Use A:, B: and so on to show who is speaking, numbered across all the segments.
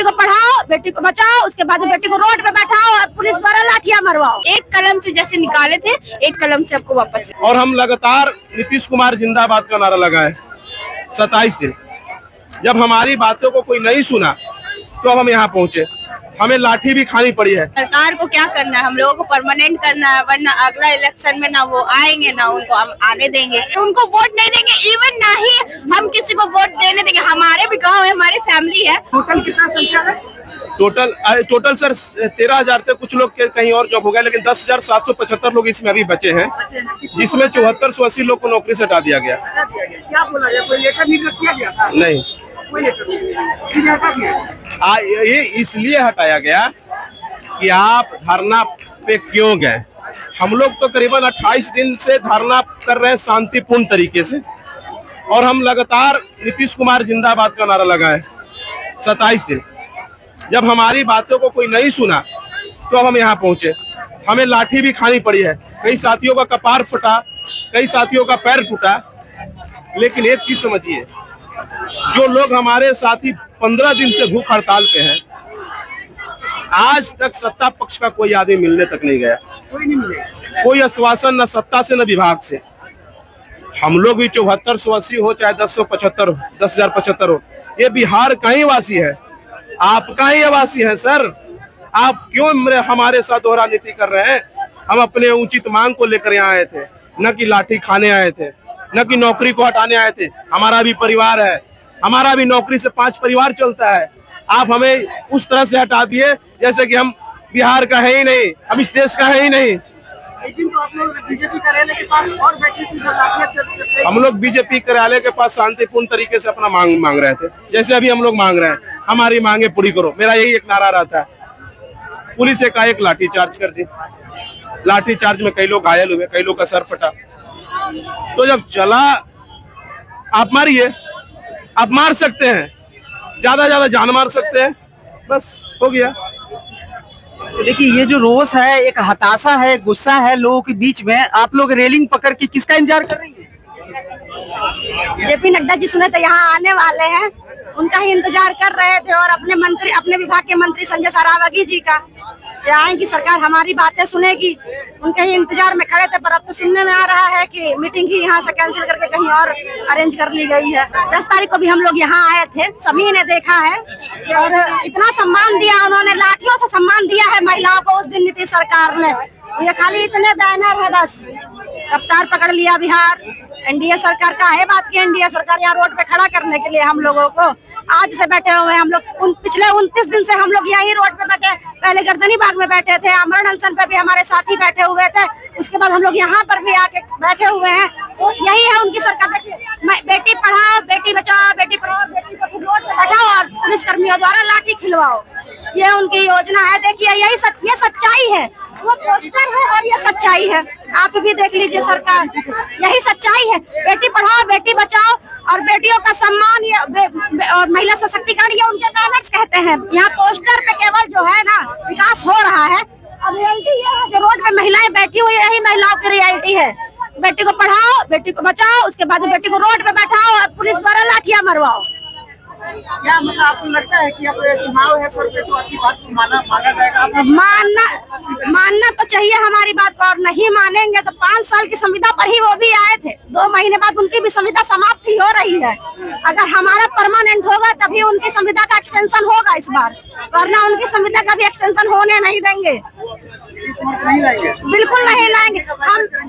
A: को पढ़ाओ, बेटी को बचाओ, उसके बाद बेटी को रोड पे बैठाओ और पुलिस द्वारा लाठियां मरवाओ। एक कलम से जैसे निकाले थे, एक कलम से आपको वापस।
B: और हम लगातार नीतीश कुमार जिंदाबाद का नारा लगाए 27 दिन। जब हमारी बातों को कोई नहीं सुना तो अब हम यहाँ पहुँचे, हमें लाठी भी खानी पड़ी है।
A: सरकार को क्या करना है, हम लोगों को परमानेंट करना है, वरना अगला इलेक्शन में ना वो आएंगे ना उनको हम आने देंगे। तो उनको वोट नहीं देंगे, इवन ना ही हम किसी को वोट देने देंगे। हमारे भी गांव है, हमारी फैमिली है।
B: टोटल कितना संख्या है? टोटल सर 13,000 थे, कुछ लोग के कहीं और जॉब हो गया, लेकिन 10,775 लोग इसमें अभी बचे हैं, जिसमें 7480 लोग को नौकरी से हटा दिया गया।
C: क्या बोला गया? कोई लेटर निर्गत किया गया था?
B: नहीं, ये इसलिए हटाया गया कि आप धरना पे क्यों गए। हम लोग तो करीबन 28 दिन से धरना कर रहे हैं शांतिपूर्ण तरीके से, और हम लगातार नीतीश कुमार जिंदाबाद का नारा लगाए 27 दिन। जब हमारी बातों को कोई नहीं सुना तो अब हम यहाँ पहुंचे, हमें लाठी भी खानी पड़ी है। कई साथियों का कपार फटा, कई साथियों का पैर टूटा, लेकिन एक चीज समझिए, जो लोग हमारे साथी 15 दिन से भूख हड़ताल पे हैं, आज तक सत्ता पक्ष का कोई आदमी मिलने तक नहीं गया।
C: कोई नहीं मिलेगा,
B: कोई आश्वासन न सत्ता से न विभाग से। हम लोग भी 7480 हो चाहे 10,075 हो, ये बिहार का ही वासी है, आपका ही वासी है सर। आप क्यों हमारे साथ दोहरा नीति कर रहे हैं? हम अपने उचित मांग को लेकर यहाँ आए थे, न कि लाठी खाने आए थे, न कि नौकरी को हटाने आए थे। हमारा भी परिवार है, हमारा भी नौकरी से 5 परिवार चलता है। आप हमें उस तरह से हटा दिए जैसे कि हम बिहार का है ही नहीं, हम इस देश का है ही नहीं।
C: लेकिन तो आप लोग बीजेपी कार्यालय के पास और बैठे थे,
B: हम लोग बीजेपी कार्यालय के पास शांतिपूर्ण तरीके से अपना मांग रहे थे, जैसे अभी हम लोग मांग रहे हैं, हमारी मांगे पूरी करो। मेरा यही एक नारा रहता है। पुलिस एकाएक लाठी चार्ज कर दी, लाठी चार्ज में कई लोग घायल हुए, कई लोग का सर फटा। तो जब चला, आप मारिए, आप मार सकते हैं, ज्यादा जान मार सकते हैं, बस हो गया।
C: देखिए ये जो रोष है, एक हताशा है, गुस्सा है लोगों के बीच में। आप लोग रेलिंग पकड़ के किसका इंतजार कर रही है?
A: जेपी नड्डा जी सुने तो यहाँ आने वाले हैं, उनका ही इंतजार कर रहे थे, और अपने विभाग के मंत्री संजय सरावगी जी का आएंगी, सरकार हमारी बातें सुनेगी, उनके ही इंतजार में खड़े थे। पर अब तो सुनने में आ रहा है कि मीटिंग ही यहाँ से कैंसिल करके कहीं और अरेंज कर ली गई है। 10 तारीख को भी हम लोग यहाँ आए थे, सभी ने देखा है, और इतना सम्मान दिया उन्होंने, लाठियों से सम्मान दिया है महिलाओं को उस दिन नीतीश सरकार ने। ये खाली इतने बैनर है, बस रफ्तार पकड़ लिया बिहार। एनडीए सरकार का है बात की, एनडीए सरकार यहाँ रोड पे खड़ा करने के लिए हम लोगों को आज से बैठे हुए हैं। हम लोग पिछले 29 दिन से हम लोग यही रोड पे बैठे, पहले गर्दनी बाग में बैठे थे, अमरण अनशन पे भी हमारे साथी बैठे हुए थे, उसके बाद हम लोग यहाँ पर भी आके बैठे हुए हैं। तो यही है उनकी सरकार, बेटी पढ़ाओ, बेटी बचाओ, बेटी पढ़ाओ, बेटी को रोड पे बैठाओ और पुलिस कर्मियों द्वारा लाठी खिलवाओ, ये उनकी योजना है। देखिए यही ये सच्चाई है, वो पोस्टर है और ये सच्चाई है। आप भी देख लीजिए सरकार, यही सच्चाई है। बेटी पढ़ाओ, बेटी बचाओ और बेटियों का सम्मान, ये और महिला सशक्तिकरण, ये उनके बैनर्स कहते हैं। यहाँ पोस्टर पे केवल जो है ना विकास हो रहा है, अब रियलिटी ये है जो रोड पे महिलाएं बैठी हुई, यही महिलाओं की रियलिटी है। बेटी को पढ़ाओ, बेटी को बचाओ, उसके बाद बेटी को रोड पे बैठाओ और पुलिस द्वारा लाठियां मरवाओ।
C: क्या मतलब आपको लगता है कि अब चुनाव है सर पे, तो आपकी बात को माना जाएगा?
A: मानना तो चाहिए हमारी बात को, और नहीं मानेंगे तो 5 साल की संविदा पर ही वो भी आए थे, 2 महीने बाद उनकी भी संविदा समाप्ति हो रही है। अगर हमारा परमानेंट होगा तभी उनकी संविदा का एक्सटेंशन होगा इस बार, वरना उनकी संविदा का भी एक्सटेंशन होने नहीं देंगे, बिल्कुल नहीं लाएंगे।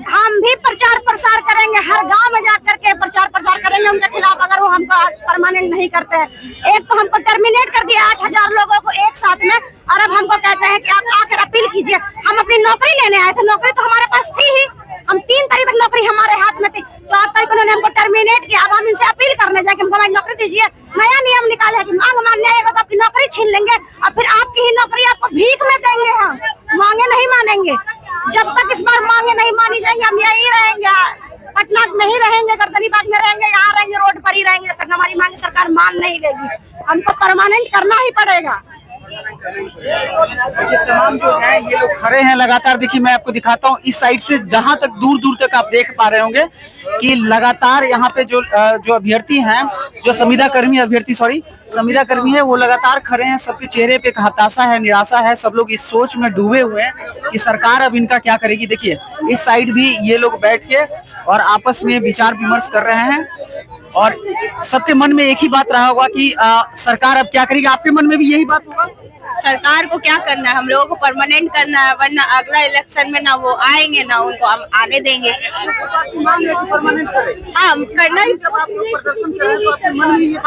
A: हम भी प्रचार प्रसार करेंगे, हर गांव में जाकर के प्रचार प्रसार करेंगे उनके खिलाफ, अगर वो हमको परमानेंट नहीं करते हैं। एक तो हमको टर्मिनेट कर दिया 8,000 लोगों को एक साथ में, और अब हमको कहते हैं कि आप आकर अपील कीजिए। हम अपनी नौकरी लेने आए थे, नौकरी तो हमारे पास थी ही, हम 3 तारीख तक नौकरी हमारे हाथ में थी, 4 तारीख को उन्होंने हमको टर्मिनेट किया। अब हम इनसे अपील करने जाए कि हमको हमारी नौकरी दीजिए। नया नियम निकाले है कि मांग मानने आएगा तो आपकी नौकरी छीन लेंगे, और फिर आपकी ही नौकरी आपको भीख में देंगे, हम मांगे नहीं मानेंगे। जब तक इस बार मांगे नहीं मानी जाएंगे, हम यही रहेंगे, पटना नहीं रहेंगे, गर्दनीबाग में रहेंगे, यहाँ रहेंगे, रोड पर ही रहेंगे, जब तक हमारी मांगे सरकार मान नहीं लेगी। हमको परमानेंट करना ही पड़ेगा।
C: देखिए तमाम जो है ये लोग खड़े हैं लगातार। देखिए मैं आपको दिखाता हूँ इस साइड से जहां तक दूर दूर तक आप देख पा रहे होंगे कि लगातार यहाँ पे जो अभ्यर्थी हैं, जो संविदा कर्मी है वो लगातार खड़े हैं। सबके चेहरे पे एक हताशा है, निराशा है। सब लोग इस सोच में डूबे हुए हैं कि सरकार अब इनका क्या करेगी। देखिए इस साइड भी ये लोग बैठ के और आपस में विचार विमर्श कर रहे हैं और सबके मन में एक ही बात रहा होगा कि सरकार अब क्या करेगी। आपके मन में भी यही बात होगा?
A: सरकार को क्या करना है, हम लोगों को परमानेंट करना है, वरना अगला इलेक्शन में ना वो आएंगे ना उनको हम आने देंगे। हाँ करना ही।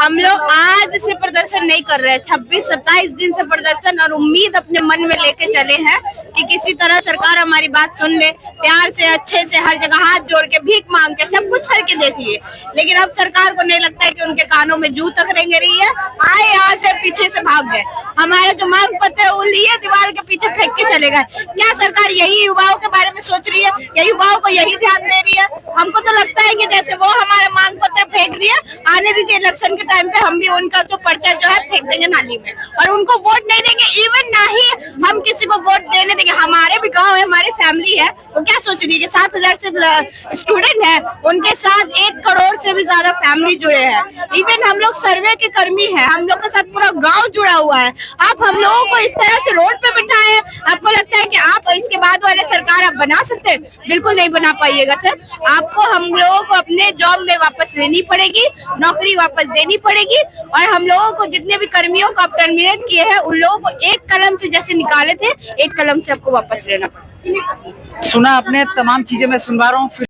A: हम लोग आज से प्रदर्शन नहीं कर रहे हैं, 26-27 दिन से प्रदर्शन और उम्मीद अपने मन में लेके चले हैं कि किसी तरह सरकार हमारी बात सुन ले, प्यार से अच्छे से हर जगह हाथ जोड़ के भीख मांग के सब कुछ करके देख लिए। लेकिन अब सरकार को नहीं लगता है कि उनके कानों में जू तक रेंग रही है। आए यहाँ से पीछे से भाग गए, हमारे जो मांग पत्र है वो लिए दीवार के पीछे फेंक के चले गए। क्या सरकार यही युवाओं के बारे में सोच रही है या युवाओं को यही ध्यान दे रही है? हमको तो लगता है कि जैसे वो हमारे मांग पत्र फेंक दिए, आने दीजिए इलेक्शन के टाइम पे हम भी उनका जो पर्चा जो है फेंक देंगे नाली में और उनको वोट नहीं देंगे। इवन ना ही हम किसी को वोट देने देंगे। हमारे भी गाँव है, हमारी फैमिली है, वो क्या सोच रही है? 7,000 से स्टूडेंट है, उनके साथ 1 करोड़ से भी ज्यादा फैमिली जुड़े हैं। इवन हम लोग सर्वे के कर्मी है, हम लोग के साथ पूरा गाँव जुड़ा हुआ है। आप हम लोगों को इस तरह से रोड पे बिठाए, आपको लगता है कि आप इसके बाद वाले सरकार आप बना सकते हैं? बिल्कुल नहीं बना पाइएगा सर। आपको हम लोगों को अपने जॉब में वापस लेनी पड़ेगी, नौकरी वापस देनी पड़ेगी और हम लोगों को जितने भी कर्मियों को आप टर्मिनेट किए हैं उन लोगों को एक कलम से जैसे निकाले थे, एक कलम से आपको वापस लेना पड़ेगा।
C: सुना आपने, तमाम चीजें मैं सुनवा रहा हूँ।